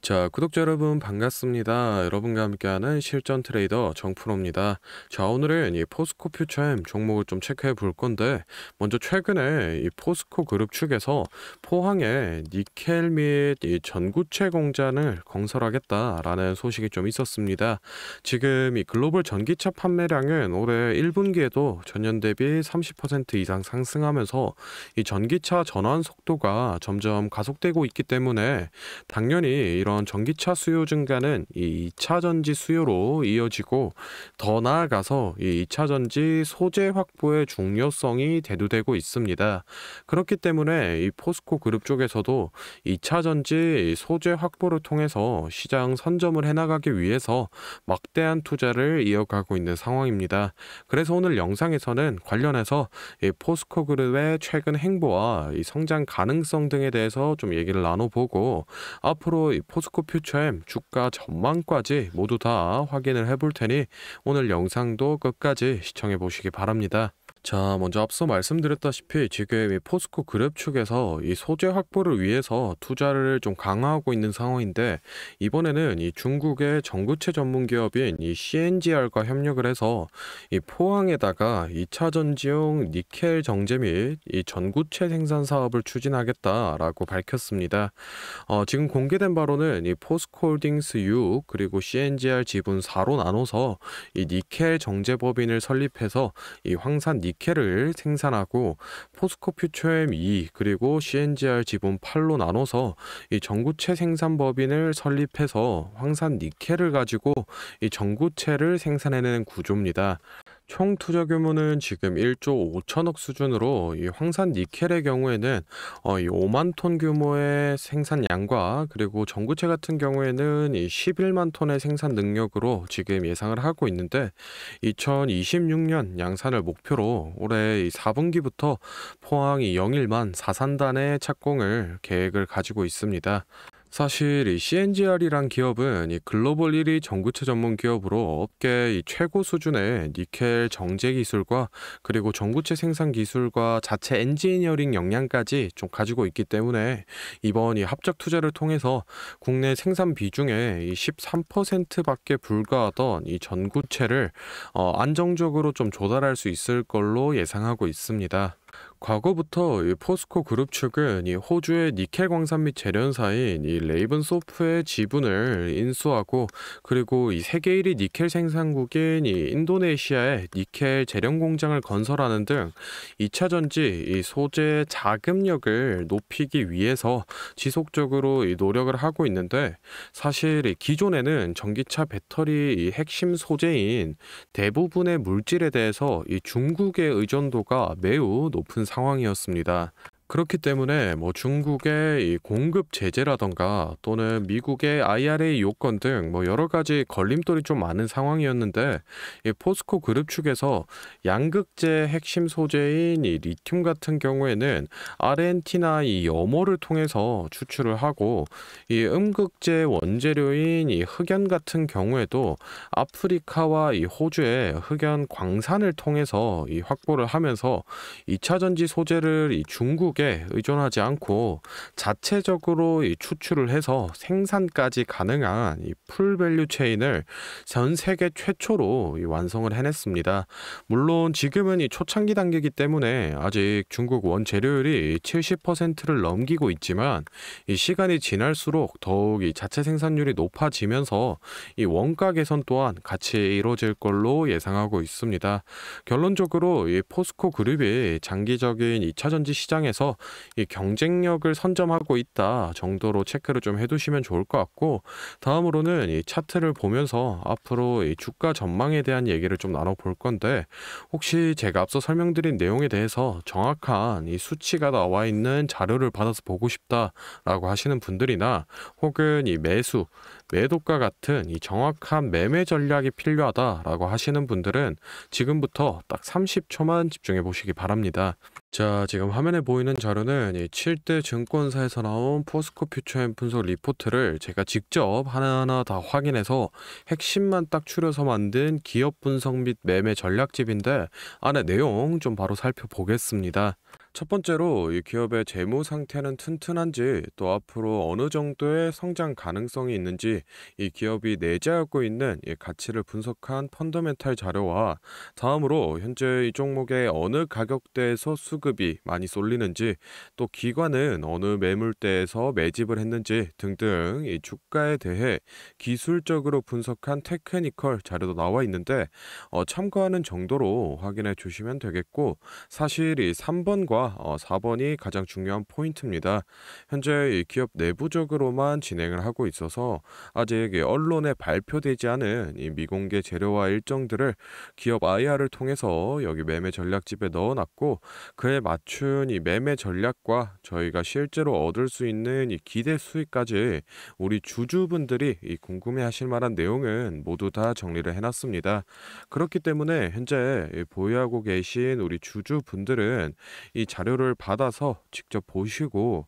자, 구독자 여러분 반갑습니다. 여러분과 함께하는 실전 트레이더 정프로입니다. 자, 오늘은 이 포스코 퓨처엠 종목을 좀 체크해 볼 건데, 먼저 최근에 이 포스코 그룹 측에서 포항에 니켈 및 이 전구체 공장을 건설하겠다라는 소식이 좀 있었습니다. 지금 이 글로벌 전기차 판매량은 올해 1분기에도 전년 대비 30% 이상 상승하면서 이 전기차 전환 속도가 점점 가속되고 있기 때문에 당연히 이런 전기차 수요 증가는 이 2차 전지 수요로 이어지고, 더 나아가서 이 2차 전지 소재 확보의 중요성이 대두되고 있습니다. 그렇기 때문에 이 포스코 그룹 쪽에서도 2차 전지 소재 확보를 통해서 시장 선점을 해나가기 위해서 막대한 투자를 이어가고 있는 상황입니다. 그래서 오늘 영상에서는 관련해서 이 포스코 그룹의 최근 행보와 이 성장 가능성 등에 대해서 좀 얘기를 나눠보고, 앞으로 이 포스코 퓨처엠 주가 전망까지 모두 다 확인을 해볼 테니 오늘 영상도 끝까지 시청해 보시기 바랍니다. 자, 먼저 앞서 말씀드렸다시피 지금 이 포스코 그룹 측에서 이 소재 확보를 위해서 투자를 좀 강화하고 있는 상황인데, 이번에는 이 중국의 전구체 전문 기업인 이 CNGR과 협력을 해서 이 포항에다가 2차 전지용 니켈 정제 및 이 전구체 생산 사업을 추진하겠다라고 밝혔습니다. 지금 공개된 바로는 이 포스코홀딩스 6 그리고 CNGR 지분 4로 나눠서 이 니켈 정제 법인을 설립해서 이 황산 니켈을 생산하고, 포스코 퓨처엠 2 그리고 CNGR 지분 8로 나눠서 이 전구체 생산 법인을 설립해서 황산 니켈을 가지고 이 전구체를 생산해내는 구조입니다. 총 투자 규모는 지금 1조 5천억 수준으로, 이 황산 니켈의 경우에는 이 5만 톤 규모의 생산량과 그리고 전구체 같은 경우에는 이 11만 톤의 생산 능력으로 지금 예상을 하고 있는데, 2026년 양산을 목표로 올해 이 4분기부터 포항 이 영일만 4산단의 착공을 계획을 가지고 있습니다. 사실 이 CNGR이란 기업은 이 글로벌 1위 전구체 전문 기업으로 업계 이 최고 수준의 니켈 정제 기술과 그리고 전구체 생산 기술과 자체 엔지니어링 역량까지 좀 가지고 있기 때문에, 이번 이 합작 투자를 통해서 국내 생산 비중의 이 13%밖에 불과하던 이 전구체를 안정적으로 좀 조달할 수 있을 걸로 예상하고 있습니다. 과거부터 이 포스코 그룹 측은 이 호주의 니켈 광산 및 재련사인 이 레이븐소프의 지분을 인수하고, 그리고 이 세계 1위 니켈 생산국인 이 인도네시아의 니켈 재련 공장을 건설하는 등 2차 전지 이 소재 자금력을 높이기 위해서 지속적으로 이 노력을 하고 있는데, 사실 이 기존에는 전기차 배터리 이 핵심 소재인 대부분의 물질에 대해서 이 중국의 의존도가 매우 높은 상황이었습니다. 그렇기 때문에 뭐 중국의 이 공급 제재라던가 또는 미국의 IRA 요건 등 뭐 여러 가지 걸림돌이 좀 많은 상황이었는데, 이 포스코 그룹 측에서 양극재 핵심 소재인 이 리튬 같은 경우에는 아르헨티나 이 염호를 통해서 추출을 하고, 이 음극재 원재료인 이 흑연 같은 경우에도 아프리카와 이 호주의 흑연 광산을 통해서 이 확보를 하면서 2차 전지 소재를 이 중국에 의존하지 않고 자체적으로 이 추출을 해서 생산까지 가능한 이 풀밸류 체인을 전 세계 최초로 이 완성을 해냈습니다. 물론 지금은 이 초창기 단계이기 때문에 아직 중국 원재료율이 70%를 넘기고 있지만, 이 시간이 지날수록 더욱 이 자체 생산률이 높아지면서 이 원가 개선 또한 같이 이루어질 걸로 예상하고 있습니다. 결론적으로 이 포스코 그룹이 장기적인 2차 전지 시장에서 이 경쟁력을 선점하고 있다 정도로 체크를 좀 해두시면 좋을 것 같고, 다음으로는 이 차트를 보면서 앞으로 이 주가 전망에 대한 얘기를 좀 나눠볼 건데, 혹시 제가 앞서 설명드린 내용에 대해서 정확한 이 수치가 나와 있는 자료를 받아서 보고 싶다라고 하시는 분들이나, 혹은 이 매수 매도가 같은 이 정확한 매매 전략이 필요하다라고 하시는 분들은 지금부터 딱 30초만 집중해 보시기 바랍니다. 자, 지금 화면에 보이는 자료는 이 7대 증권사에서 나온 포스코 퓨처엠 분석 리포트를 제가 직접 하나하나 다 확인해서 핵심만 딱 추려서 만든 기업 분석 및 매매 전략집인데, 안에 내용 좀 바로 살펴보겠습니다. 첫 번째로 이 기업의 재무 상태는 튼튼한지, 또 앞으로 어느 정도의 성장 가능성이 있는지, 이 기업이 내재하고 있는 이 가치를 분석한 펀더멘탈 자료와, 다음으로 현재 이 종목의 어느 가격대에서 수급이 많이 쏠리는지, 또 기관은 어느 매물대에서 매집을 했는지 등등 이 주가에 대해 기술적으로 분석한 테크니컬 자료도 나와 있는데, 참고하는 정도로 확인해 주시면 되겠고, 사실 이 3번과 4번이 가장 중요한 포인트입니다. 현재 이 기업 내부적으로만 진행을 하고 있어서 아직 이 언론에 발표되지 않은 이 미공개 재료와 일정들을 기업 IR을 통해서 여기 매매 전략집에 넣어놨고, 그에 맞춘 이 매매 전략과 저희가 실제로 얻을 수 있는 이 기대 수익까지 우리 주주분들이 이 궁금해하실 만한 내용은 모두 다 정리를 해놨습니다. 그렇기 때문에 현재 이 보유하고 계신 우리 주주분들은 이 자료를 받아서 직접 보시고,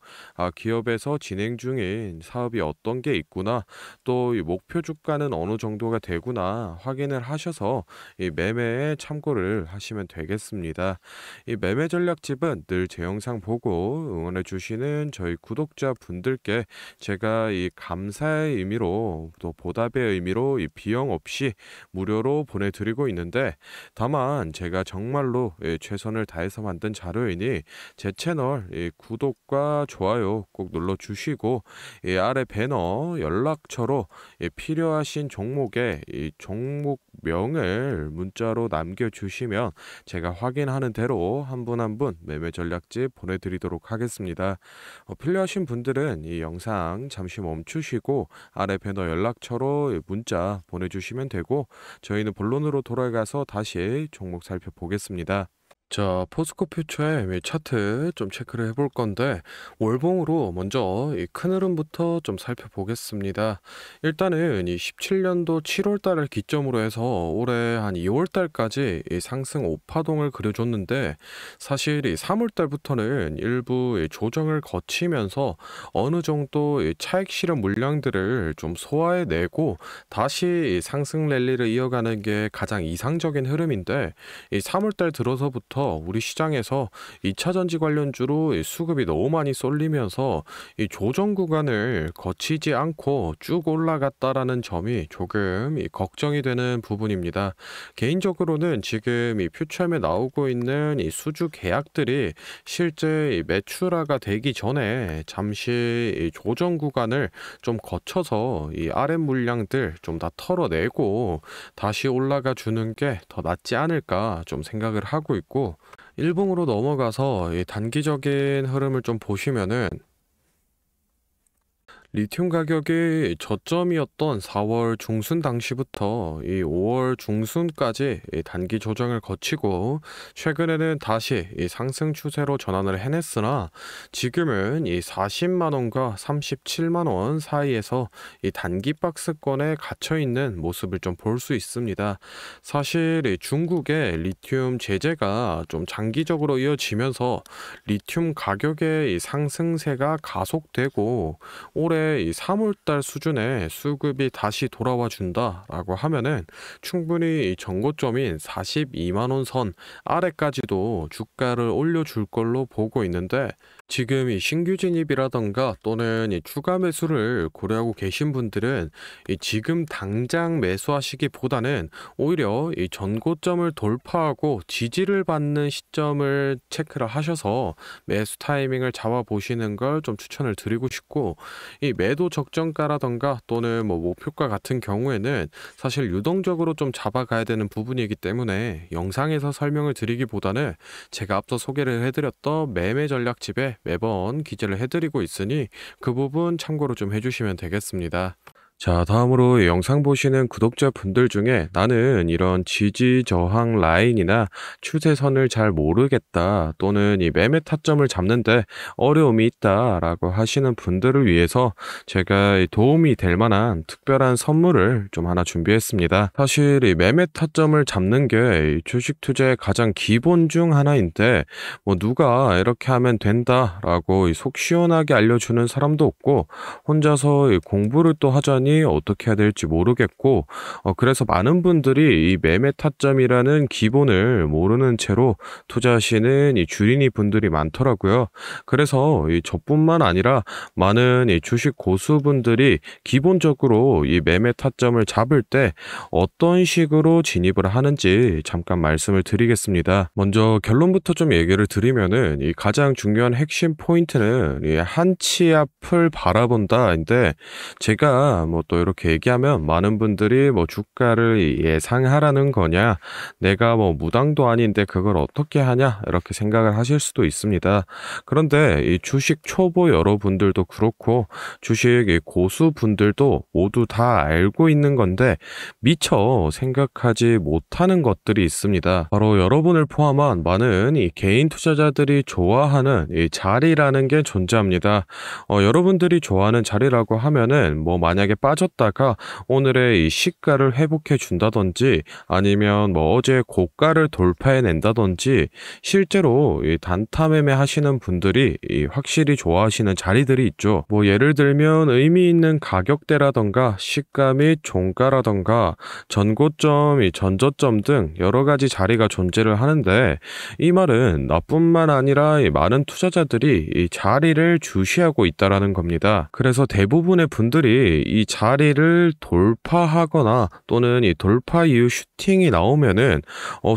기업에서 진행 중인 사업이 어떤 게 있구나, 또 이 목표 주가는 어느 정도가 되구나 확인을 하셔서 이 매매에 참고를 하시면 되겠습니다. 이 매매 전략집은 늘 제 영상 보고 응원해 주시는 저희 구독자 분들께 제가 이 감사의 의미로, 또 보답의 의미로 이 비용 없이 무료로 보내드리고 있는데, 다만 제가 정말로 최선을 다해서 만든 자료이니 제 채널 구독과 좋아요 꼭 눌러주시고, 아래 배너 연락처로 필요하신 종목의 종목명을 문자로 남겨주시면 제가 확인하는 대로 한 분 한 분 매매 전략집 보내드리도록 하겠습니다. 필요하신 분들은 이 영상 잠시 멈추시고 아래 배너 연락처로 문자 보내주시면 되고, 저희는 본론으로 돌아가서 다시 종목 살펴보겠습니다. 자, 포스코 퓨처의 이 차트 좀 체크를 해볼 건데, 월봉으로 먼저 이 큰 흐름부터 좀 살펴보겠습니다. 일단은 이 17년도 7월 달을 기점으로 해서 올해 한 2월 달까지 이 상승 5파동을 그려줬는데, 사실 이 3월 달부터는 일부 이 조정을 거치면서 어느 정도 이 차익 실현 물량들을 좀 소화해내고 다시 이 상승 랠리를 이어가는 게 가장 이상적인 흐름인데, 이 3월 달 들어서부터 우리 시장에서 2차 전지 관련주로 이 수급이 너무 많이 쏠리면서 이 조정 구간을 거치지 않고 쭉 올라갔다라는 점이 조금 이 걱정이 되는 부분입니다. 개인적으로는 지금 이 퓨처엠에 나오고 있는 이 수주 계약들이 실제 이 매출화가 되기 전에 잠시 이 조정 구간을 좀 거쳐서 이 RM 물량들 좀 다 털어내고 다시 올라가 주는 게 더 낫지 않을까 좀 생각을 하고 있고, 일봉으로 넘어가서 이 단기적인 흐름을 좀 보시면은, 리튬 가격이 저점이었던 4월 중순 당시부터 이 5월 중순까지 이 단기 조정을 거치고, 최근에는 다시 이 상승 추세로 전환을 해냈으나, 지금은 이 40만 원과 37만 원 사이에서 이 단기 박스권에 갇혀 있는 모습을 좀 볼 수 있습니다. 사실 이 중국의 리튬 제재가 좀 장기적으로 이어지면서 리튬 가격의 이 상승세가 가속되고, 올해 이 3월달 수준의 수급이 다시 돌아와 준다라고 하면은 충분히 이 전고점인 42만 원 선 아래까지도 주가를 올려줄 걸로 보고 있는데, 지금 이 신규 진입이라던가 또는 이 추가 매수를 고려하고 계신 분들은 이 지금 당장 매수하시기보다는 오히려 이 전고점을 돌파하고 지지를 받는 시점을 체크를 하셔서 매수 타이밍을 잡아 보시는 걸 좀 추천을 드리고 싶고, 이 매도 적정가라던가 또는 뭐 목표가 같은 경우에는 사실 유동적으로 좀 잡아가야 되는 부분이기 때문에 영상에서 설명을 드리기보다는 제가 앞서 소개를 해드렸던 매매 전략집에 매번 기재를 해드리고 있으니 그 부분 참고로 좀 해주시면 되겠습니다. 자, 다음으로 영상 보시는 구독자분들 중에 나는 이런 지지 저항 라인이나 추세선을 잘 모르겠다, 또는 이 매매 타점을 잡는데 어려움이 있다라고 하시는 분들을 위해서 제가 이 도움이 될 만한 특별한 선물을 좀 하나 준비했습니다. 사실 이 매매 타점을 잡는 게 이 주식 투자의 가장 기본 중 하나인데, 뭐 누가 이렇게 하면 된다라고 이 속 시원하게 알려주는 사람도 없고, 혼자서 이 공부를 또 하자니 보니 어떻게 해야 될지 모르겠고, 그래서 많은 분들이 이 매매 타점이라는 기본을 모르는 채로 투자하시는 이 주린이 분들이 많더라고요. 그래서 이 저뿐만 아니라 많은 이 주식 고수분들이 기본적으로 이 매매 타점을 잡을 때 어떤 식으로 진입을 하는지 잠깐 말씀을 드리겠습니다. 먼저 결론부터 좀 얘기를 드리면은 이 가장 중요한 핵심 포인트는 이 한치 앞을 바라본다인데, 제가 뭐 또 이렇게 얘기하면 많은 분들이 뭐 주가를 예상하라는 거냐, 내가 뭐 무당도 아닌데 그걸 어떻게 하냐 이렇게 생각을 하실 수도 있습니다. 그런데 이 주식 초보 여러분들도 그렇고 주식 이 고수분들도 모두 다 알고 있는 건데 미처 생각하지 못하는 것들이 있습니다. 바로 여러분을 포함한 많은 이 개인 투자자들이 좋아하는 이 자리라는 게 존재합니다. 여러분들이 좋아하는 자리라고 하면은 뭐 만약에 빠졌다가 오늘의 이 시가를 회복해 준다든지, 아니면 뭐 어제 고가를 돌파해 낸다든지, 실제로 이 단타 매매 하시는 분들이 이 확실히 좋아하시는 자리들이 있죠. 뭐 예를 들면 의미 있는 가격대라던가 시가 및 종가라던가 전고점, 이 전저점 등 여러 가지 자리가 존재를 하는데, 이 말은 나뿐만 아니라 이 많은 투자자들이 이 자리를 주시하고 있다라는 겁니다. 그래서 대부분의 분들이 이 자리를 돌파하거나 또는 이 돌파 이후 슈팅이 나오면은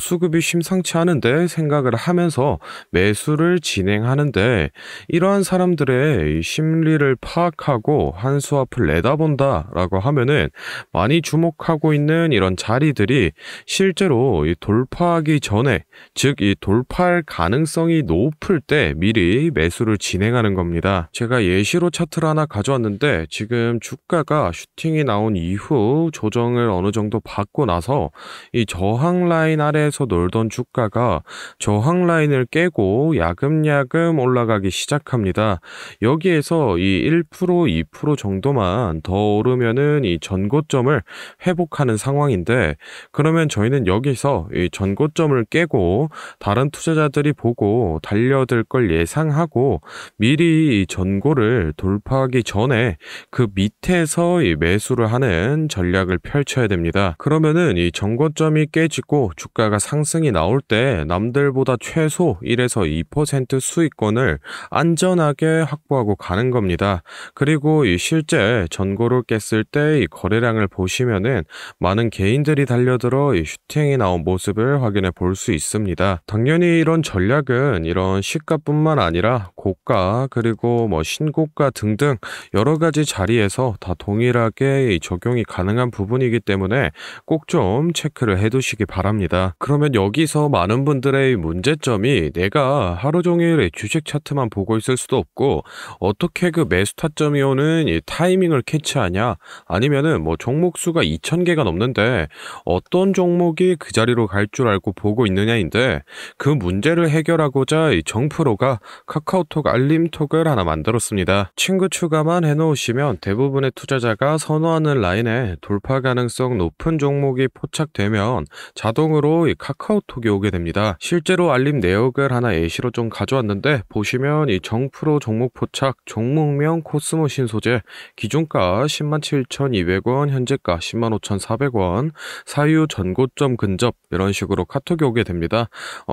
수급이 심상치 않은데 생각을 하면서 매수를 진행하는데, 이러한 사람들의 이 심리를 파악하고 한 수 앞을 내다본다라고 하면은 많이 주목하고 있는 이런 자리들이 실제로 이 돌파하기 전에, 즉 이 돌파할 가능성이 높을 때 미리 매수를 진행하는 겁니다. 제가 예시로 차트를 하나 가져왔는데, 지금 주가가 슈팅이 나온 이후 조정을 어느 정도 받고 나서 이 저항 라인 아래에서 놀던 주가가 저항 라인을 깨고 야금야금 올라가기 시작합니다. 여기에서 이 1%, 2% 정도만 더 오르면은 이 전고점을 회복하는 상황인데, 그러면 저희는 여기서 이 전고점을 깨고 다른 투자자들이 보고 달려들 걸 예상하고 미리 이 전고를 돌파하기 전에 그 밑에서 이 매수를 하는 전략을 펼쳐야 됩니다. 그러면은 이 전고점이 깨지고 주가가 상승이 나올 때 남들보다 최소 1에서 2% 수익권을 안전하게 확보하고 가는 겁니다. 그리고 이 실제 전고를 깼을 때 이 거래량을 보시면은 많은 개인들이 달려들어 이 슈팅이 나온 모습을 확인해 볼 수 있습니다. 당연히 이런 전략은 이런 시가뿐만 아니라 고가 그리고 뭐 신고가 등등 여러 가지 자리에서 다 동일하게 적용이 가능한 부분이기 때문에 꼭 좀 체크를 해두시기 바랍니다. 그러면 여기서 많은 분들의 문제점이, 내가 하루 종일 주식 차트만 보고 있을 수도 없고 어떻게 그 매수 타점이 오는 이 타이밍을 캐치하냐, 아니면은 뭐 종목 수가 2,000개가 넘는데 어떤 종목이 그 자리로 갈 줄 알고 보고 있느냐인데, 그 문제를 해결하고자 이 정프로가 카카오톡 알림톡을 하나 만들었습니다. 친구 추가만 해놓으시면 대부분의 투자자가 선호하는 라인에 돌파 가능성 높은 종목이 포착되면 자동으로 이 카카오톡이 오게 됩니다. 실제로 알림 내역을 하나 예시로 좀 가져왔는데, 보시면 이 정프로 종목 포착, 종목명 코스모 신소재, 기준가 107,200원, 현재가 105,400원, 사유 전고점 근접, 이런 식으로 카톡이 오게 됩니다.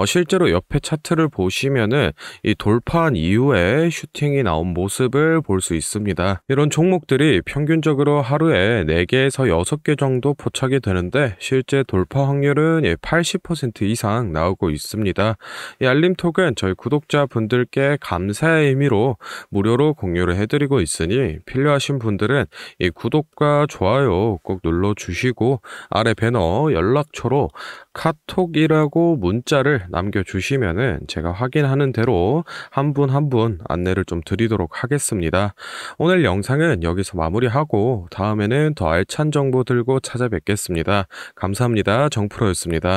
실제로 옆에 차트를 보시면은 이 돌파한 이후에 슈팅이 나온 모습을 볼 수 있습니다. 이런 종목들이 평균적으로 하루에 4개에서 6개 정도 포착이 되는데, 실제 돌파 확률은 80% 이상 나오고 있습니다. 이 알림톡은 저희 구독자분들께 감사의 의미로 무료로 공유를 해드리고 있으니, 필요하신 분들은 이 구독과 좋아요 꼭 눌러주시고 아래 배너 연락처로 카톡이라고 문자를 남겨주시면은 제가 확인하는 대로 한 분 한 분 안내를 좀 드리도록 하겠습니다. 오늘 영상은 여기서 마무리하고 다음에는 더 알찬 정보 들고 찾아뵙겠습니다. 감사합니다. 정프로였습니다.